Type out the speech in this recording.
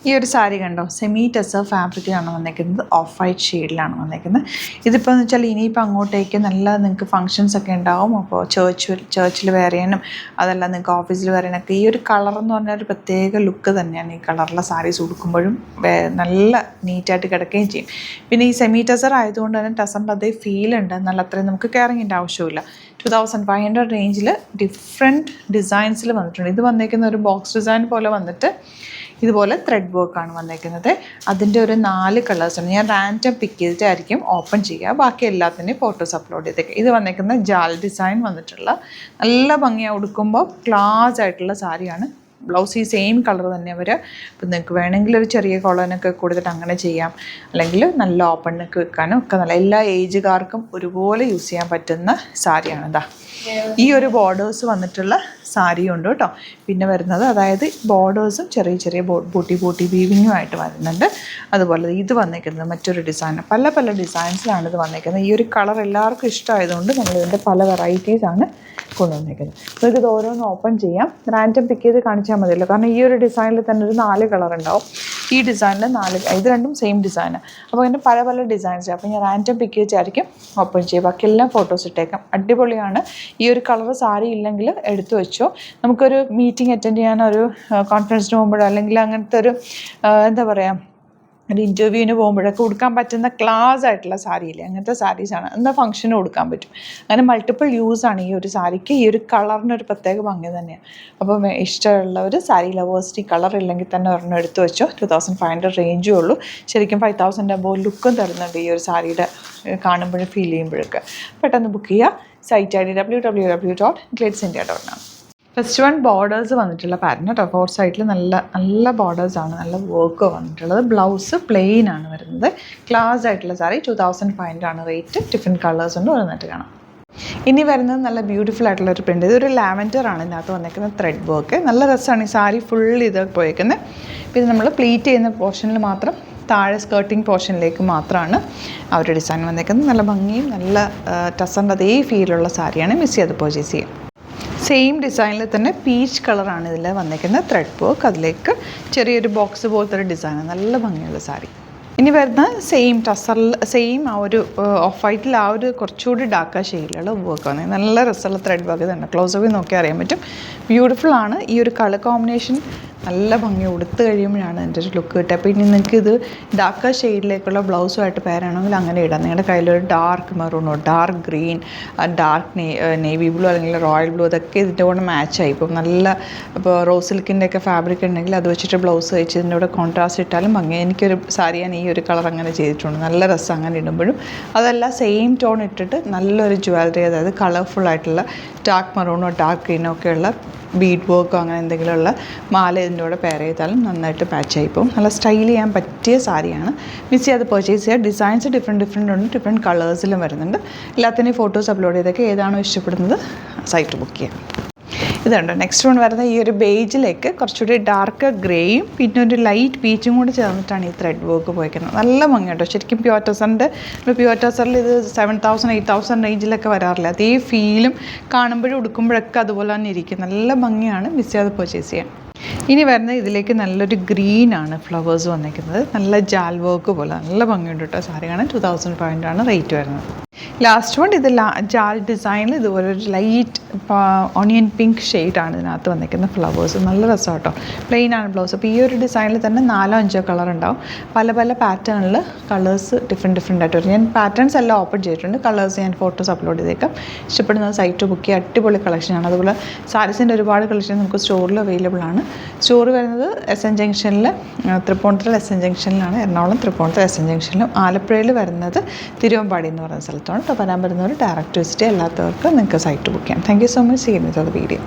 ഈ ഒരു സാരി കണ്ടോ, സെമി ടെസർ ഫാബ്രിക്കിലാണ് വന്നേക്കുന്നത്, ഓഫ് വൈറ്റ് ഷെയ്ഡിലാണ് വന്നേക്കുന്നത്. ഇതിപ്പോൾ എന്ന് വെച്ചാൽ ഇനിയിപ്പോൾ അങ്ങോട്ടേക്ക് നല്ല നിങ്ങൾക്ക് ഫങ്ഷൻസ് ഒക്കെ ഉണ്ടാവും. അപ്പോൾ ചേർച്ചിൽ വെയർ ചെയ്യാനും അതല്ല നിങ്ങൾക്ക് ഓഫീസിൽ വെയർ ചെയ്യാനൊക്കെ ഈ ഒരു കളർ എന്ന് പറഞ്ഞാൽ ഒരു പ്രത്യേക ലുക്ക് തന്നെയാണ്. ഈ കളറിലെ സാരീസ് ഉടുക്കുമ്പോഴും നല്ല നീറ്റായിട്ട് കിടക്കുകയും ചെയ്യും. പിന്നെ ഈ സെമി ടെസർ ആയതുകൊണ്ട് തന്നെ ടെസറിൻ്റെ അതേ ഫീലുണ്ട്, എന്നാൽ അത്രയും നമുക്ക് കെയറിങ്ങിൻ്റെ ആവശ്യമില്ല. 2500 റേഞ്ചിൽ ഡിഫറെൻറ്റ് ഡിസൈൻസിൽ വന്നിട്ടുണ്ട്. ഇത് വന്നേക്കുന്ന ഒരു ബോക്സ് ഡിസൈൻ പോലെ വന്നിട്ട് ഇതുപോലെ ത്രെഡ് വർക്കാണ് വന്നേക്കുന്നത്. അതിൻ്റെ ഒരു 4 കളേഴ്സാണ്. ഞാൻ റാൻഡം പിക്ക് ചെയ്തിട്ടായിരിക്കും ഓപ്പൺ ചെയ്യുക. ബാക്കി എല്ലാത്തിൻ്റെയും ഫോട്ടോസ് അപ്ലോഡ് ചെയ്തേക്കാം. ഇത് വന്നേക്കുന്ന ജാൽ ഡിസൈൻ വന്നിട്ടുള്ള നല്ല ഭംഗിയാണ്, ഉടുക്കുമ്പോൾ ക്ലാസ് ആയിട്ടുള്ള സാരിയാണ്. ബ്ലൗസ് ഈ സെയിം കളർ തന്നെ വരിക. ഇപ്പം നിങ്ങൾക്ക് വേണമെങ്കിൽ ഒരു ചെറിയ കോളനൊക്കെ കൊടുത്തിട്ട് അങ്ങനെ ചെയ്യാം, അല്ലെങ്കിൽ നല്ല ഓപ്പണിനൊക്കെ വെക്കാനും ഒക്കെ നല്ല എല്ലാ ഏജുകാർക്കും ഒരുപോലെ യൂസ് ചെയ്യാൻ പറ്റുന്ന സാരിയാണ്. ഇതാ ഈ ഒരു ബോർഡേഴ്സ് വന്നിട്ടുള്ള സാരിയും ഉണ്ട് കേട്ടോ. പിന്നെ വരുന്നത് അതായത് ബോർഡേഴ്സും ചെറിയ ചെറിയ ബൂട്ടി വീവിങ്ങുമായിട്ട് വരുന്നുണ്ട്. അതുപോലെ ഇത് വന്നിരിക്കുന്നത് മറ്റൊരു ഡിസൈൻ, പല ഡിസൈൻസിലാണ് ഇത് വന്നിരിക്കുന്നത്. ഈ ഒരു കളർ എല്ലാവർക്കും ഇഷ്ടമായതുകൊണ്ട് നമ്മളിതിൻ്റെ പല വെറൈറ്റീസാണ് കൊണ്ടുവന്നിരിക്കുന്നത്. നിങ്ങൾക്ക് ഇത് ഓരോന്ന് ഓപ്പൺ ചെയ്യാം. റാൻഡം പിക്ക് ചെയ്ത് കാണിച്ചാൽ മതിയല്ലോ, കാരണം ഈ ഒരു ഡിസൈനിൽ തന്നെ ഒരു 4 കളർ ഉണ്ടാവും. ഈ ഡിസൈനിൽ 4, ഇത് രണ്ടും സെയിം ഡിസൈനാണ്. അപ്പോൾ അതിൻ്റെ പല ഡിസൈൻസ്. അപ്പോൾ ഞാൻ റാൻഡം പിക്ക് വെച്ചായിരിക്കും ഓപ്പൺ ചെയ്യുക. ബാക്കിയെല്ലാം ഫോട്ടോസ് ഇട്ടേക്കാം. അടിപൊളിയാണ്. ഈ ഒരു കളർ സാരി ഇല്ലെങ്കിൽ എടുത്തു വെച്ചോ. നമുക്കൊരു മീറ്റിംഗ് അറ്റൻഡ് ചെയ്യാനോ ഒരു കോൺഫറൻസിന് പോകുമ്പോഴോ അല്ലെങ്കിൽ അങ്ങനത്തെ ഒരു എന്താ പറയുക ഒരു ഇൻ്റർവ്യൂവിന് പോകുമ്പോഴൊക്കെ ഉടുക്കാൻ പറ്റുന്ന ക്ലാസ് ആയിട്ടുള്ള സാരിയില്ലേ, അങ്ങനത്തെ സാരീസാണ്. എന്താ ഫംഗ്ഷന് കൊടുക്കാൻ പറ്റും. അങ്ങനെ മൾട്ടിപ്പിൾ യൂസാണ് ഈ ഒരു സാരിക്ക്. ഈ ഒരു കളറിനൊരു പ്രത്യേക ഭംഗി തന്നെയാണ്. അപ്പം ഇഷ്ടമുള്ളവർ സാരി ലവേഴ്സ് ഈ കളർ ഇല്ലെങ്കിൽ തന്നെ ഒരെണ്ണം എടുത്തു വെച്ചോ. 2500 റേഞ്ചേ ഉള്ളൂ. ശരിക്കും 5000 അബോവ് ലുക്കും തരുന്നുണ്ട് ഈ ഒരു സാരിയുടെ കാണുമ്പോഴും ഫീൽ ചെയ്യുമ്പോഴൊക്കെ. പെട്ടെന്ന് ബുക്ക് ചെയ്യുക. Site ID www.glitzeindia.com. First one borders വന്നിട്ടുള്ള പാറ്റേൺ കേട്ടോ. 4 സൈഡിൽ നല്ല ബോർഡേഴ്സാണ്, നല്ല വർക്ക് വന്നിട്ടുള്ളത്. ബ്ലൗസ് പ്ലെയിൻ ആണ് വരുന്നത്. ക്ലാസ് ആയിട്ടുള്ള സാരി 2500 ആണ് റേറ്റ്. ഡിഫറെൻറ്റ് കളേഴ്സ് ഉണ്ട്, ഓരോന്നായിട്ട് കാണാം. ഇനി വരുന്നത് നല്ല ബ്യൂട്ടിഫുൾ ആയിട്ടുള്ളൊരു പ്രിൻ്റ്. ഇതൊരു ലാവൻഡർ ആണ് ഇതിനകത്ത് വന്നിരിക്കുന്ന ത്രെഡ് വർക്ക്. നല്ല രസമാണ് ഈ സാരി ഫുൾ ഇത് പോയേക്കുന്നത്. പിന്നെ നമ്മൾ പ്ലീറ്റ് ചെയ്യുന്ന പോർഷനിൽ മാത്രം താഴെ സ്കേർട്ടിങ് പോർഷനിലേക്ക് മാത്രമാണ് ആ ഒരു ഡിസൈൻ വന്നിരിക്കുന്നത്. നല്ല ഭംഗിയും നല്ല ടസറിൻ്റെ അതേ ഫീലുള്ള സാരിയാണ്. മിസ് ചെയ്ത് പർച്ചേസ് ചെയ്യാം. സെയിം ഡിസൈനിൽ തന്നെ പീച്ച് കളറാണ് ഇതിൽ വന്നിരിക്കുന്നത്. ത്രെഡ് വർക്ക്, അതിലേക്ക് ചെറിയൊരു ബോക്സ് പോലത്തെ ഒരു ഡിസൈനാണ്. നല്ല ഭംഗിയുള്ള സാരി. ഇനി വരുന്ന സെയിം ടസറിൽ സെയിം ആ ഒരു ഓഫ് വൈറ്റിൽ ആ ഒരു കുറച്ചുകൂടി ഡാർക്ക് ഷെയ്ഡിലുള്ള വർക്ക് വന്നത്. നല്ല രസമുള്ള ത്രെഡ് വർക്ക് തന്നെ. ക്ലോസപ്പിൽ നോക്കിയാൽ അറിയാൻ പറ്റും. ബ്യൂട്ടിഫുൾ ആണ്. ഈ ഒരു കളർ കോമ്പിനേഷൻ നല്ല ഭംഗി ഉടുത്ത് കഴിയുമ്പോഴാണ് എൻ്റെ ഒരു ലുക്ക് കിട്ടുക. അപ്പോൾ ഇനി നിങ്ങൾക്ക് ഇത് ഡാർക്ക് ഷെയ്ഡിലേക്കുള്ള ബ്ലൗസുമായിട്ട് പേരാണെങ്കിൽ അങ്ങനെ ഇടാം. നിങ്ങളുടെ കയ്യിലൊരു ഡാർക്ക് മെറൂണോ dark green dark navy blue അല്ലെങ്കിൽ റോയൽ ബ്ലൂ അതൊക്കെ ഇതിൻ്റെ കൂടെ മാച്ചായി. ഇപ്പം നല്ല ഇപ്പോൾ റോസ് സിൽക്കിൻ്റെ ഒക്കെ ഫാബ്രിക് ഉണ്ടെങ്കിൽ അത് വെച്ചിട്ട് ബ്ലൗസ് വെച്ച് ഇതിൻ്റെ കൂടെ കോൺട്രാസ്റ്റ് ഇട്ടാലും ഭംഗി. എനിക്കൊരു സാരി ഞാൻ ഈ ഒരു കളർ അങ്ങനെ ചെയ്തിട്ടുണ്ട്. നല്ല രസം അങ്ങനെ ഇടുമ്പോഴും. അതല്ല സെയിം ടോൺ ഇട്ടിട്ട് നല്ലൊരു ജ്വല്ലറി, അതായത് കളർഫുള്ളായിട്ടുള്ള ഡാർക്ക് മെറൂണോ ഡാർക്ക് ഗ്രീനോ ഒക്കെയുള്ള ബീഡ് വർക്കോ അങ്ങനെ എന്തെങ്കിലുമുള്ള മാല ഇതിൻ്റെ കൂടെ പെയർ ചെയ്താലും നന്നായിട്ട് മാച്ചായി പോകും. നല്ല സ്റ്റൈൽ ചെയ്യാൻ പറ്റിയ സാരിയാണ്. മിസ് ചെയ്യാതെ പർച്ചേസ് ചെയ്യുക. ഡിസൈൻസ് ഡിഫറെൻറ്റ് ഉണ്ട്. ഡിഫറെൻറ്റ് കളേഴ്സിലും വരുന്നുണ്ട്. എല്ലാത്തിൻ്റെയും ഫോട്ടോസ് അപ്ലോഡ് ചെയ്തൊക്കെ ഏതാണോ ഇഷ്ടപ്പെടുന്നത് സൈറ്റ് ബുക്ക് ചെയ്യാം. ഇതുണ്ട്. നെക്സ്റ്റ് വൺ വരുന്നത് ഈ ഒരു ബേജിലേക്ക് കുറച്ചുകൂടി ഡാർക്ക് ഗ്രേയും പിന്നെ ഒരു ലൈറ്റ് പീച്ചും കൂടി ചേർന്നിട്ടാണ് ഈ ത്രെഡ് വർക്ക് പോയിരിക്കുന്നത്. നല്ല ഭംഗി കേട്ടോ. ശരിക്കും പ്യുവർ ടസറിൽ ഇത് 7000 8000 റേഞ്ചിലൊക്കെ വരാറില്ല. അതേ ഫീലും കാണുമ്പോഴും ഉടുക്കുമ്പോഴൊക്കെ അതുപോലെ തന്നെ ഇരിക്കും. നല്ല ഭംഗിയാണ്. മിസ് ചെയ്യാതെ പർച്ചേസ് ചെയ്യാം. ഇനി വരുന്നത് ഇതിലേക്ക് നല്ലൊരു ഗ്രീനാണ് ഫ്ലവേഴ്സ് വന്നിരിക്കുന്നത്. നല്ല ജാൽ വർക്ക് പോലെ നല്ല ഭംഗിയുണ്ട് കേട്ടോ. സാരിയാണ് 2500 ആണ് റേറ്റ് വരുന്നത്. ലാസ്റ്റ് വൺ ഇത് ജാൽ ഡിസൈനിൽ ഇതുപോലെ ഒരു ലൈറ്റ് ഓണിയൻ പിങ്ക് ഷെയ്ഡാണ് ഇതിനകത്ത് വന്നിരിക്കുന്ന ഫ്ലവേഴ്സ്. നല്ല രസം കേട്ടോ. പ്ലെയിൻ ആണ് ബ്ലൗസ്. അപ്പോൾ ഈ ഒരു ഡിസൈനിൽ തന്നെ 4-5 കളർ ഉണ്ടാവും. പല പാറ്റേണിൽ കളേഴ്സ് ഡിഫറെൻറ്റ് ആയിട്ട് വരും. ഞാൻ പാറ്റേൺസ് എല്ലാം ഓപ്പൺ ചെയ്തിട്ടുണ്ട്. കളേഴ്സ് ഞാൻ ഫോട്ടോസ് അപ്ലോഡ് ചെയ്തേക്കാം. ഇഷ്ടപ്പെടുന്ന സൈറ്റ് ബുക്ക് ചെയ്യുക. അടിപൊളി കളക്ഷനാണ്. അതുപോലെ സാരീസിൻ്റെ ഒരുപാട് കളക്ഷൻ നമുക്ക് സ്റ്റോറിൽ അവൈലബിൾ ആണ്. സ്റ്റോർ വരുന്നത് SN ജംഗ്ഷനിൽ, തൃപ്പൂണിത്തുറ SN ജംഗ്ഷനിലാണ്. എറണാകുളം തൃപ്പൂണിത്തുറ SN ജംഗ്ഷനിലും. ആലപ്പുഴയിൽ വരുന്നത് തിരുവമ്പാടി എന്ന് പറയുന്ന സ്ഥലത്താണ്. അപ്പോൾ വരാൻ വരുന്നവർ ഡയറക്റ്റ് വിസിറ്റ്, അല്ലാത്തവർക്ക് നിങ്ങൾക്ക് സൈറ്റ് ബുക്ക് ചെയ്യാം. Thank you so much. See you in the video.